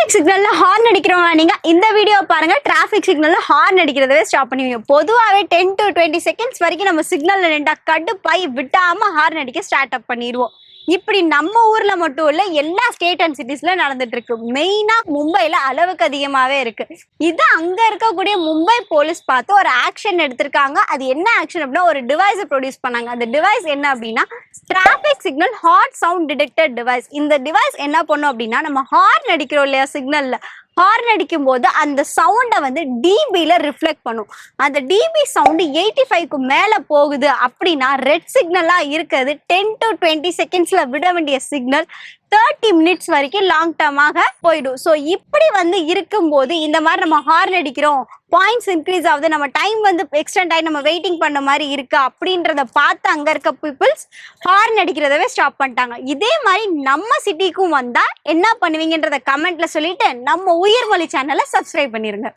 Traffic சிக்னல்ல horn அடிக்கிறவங்க நீங்க இந்த வீடியோ பாருங்க. டிராஃபிக் சிக்னல்ல ஹார்ன் அடிக்கிறதவே ஸ்டாப் பண்ணுவீங்க. பொதுவாகவே 10 to 20 செகண்ட்ஸ் வரைக்கும் நம்ம சிக்னல்ல நின்றா கடுப்பாய் விடாம ஹார்ன் அடிக்க ஸ்டார்ட் அப் பண்ணிடுவோம். இப்படி நம்ம ஊர்ல மட்டும் இல்ல, எல்லா ஸ்டேட் அண்ட் சிட்டிஸ்ல நடந்துட்டு இருக்கு. மெயினா மும்பைல அளவுக்கு அதிகமாவே இருக்கு. இது அங்க இருக்கக்கூடிய மும்பை போலீஸ் பார்த்து ஒரு ஆக்ஷன் எடுத்திருக்காங்க. அது என்ன ஆக்ஷன் அப்படின்னா, ஒரு டிவைஸ் ப்ரொடியூஸ் பண்ணாங்க. அந்த டிவைஸ் என்ன அப்படின்னா, traffic signal horn sound detector device. இந்த டிவைஸ் என்ன பண்ணும் அப்படின்னா, நம்ம ஹார்ன் அடிக்கிறோம் இல்லையா, சிக்னல்ல ஹார்ன் அடிக்கும் போது அந்த சவுண்டை வந்து டிபில ரிஃப்ளெக்ட் பண்ணும். அந்த டிபி சவுண்டு 85க்கு மேல போகுது அப்படின்னா ரெட் சிக்னலா இருக்கிறது 10 to 20 செகண்ட்ஸ்ல விட வேண்டிய சிக்னல் 30 மினிட்ஸ் வரைக்கும் லாங் டர்மாக போயிடும். ஸோ இப்படி வந்து இருக்கும்போது இந்த மாதிரி நம்ம ஹார்ன் அடிக்கிறோம், பாயிண்ட்ஸ் இன்க்ரீஸ் ஆகுது, நம்ம டைம் வந்து எக்ஸ்டெண்ட் ஆகி நம்ம வெயிட்டிங் பண்ண மாதிரி இருக்கு அப்படின்றத பார்த்து அங்க இருக்க பீப்புள்ஸ் ஹார்ன் அடிக்கிறதவே ஸ்டாப் பண்ணிட்டாங்க. இதே மாதிரி நம்ம சிட்டிக்கும் வந்தா என்ன பண்ணுவீங்கன்றத கமெண்ட்ல சொல்லிட்டு நம்ம உயிர்மொழி சேனலை சப்ஸ்கிரைப் பண்ணிருங்க.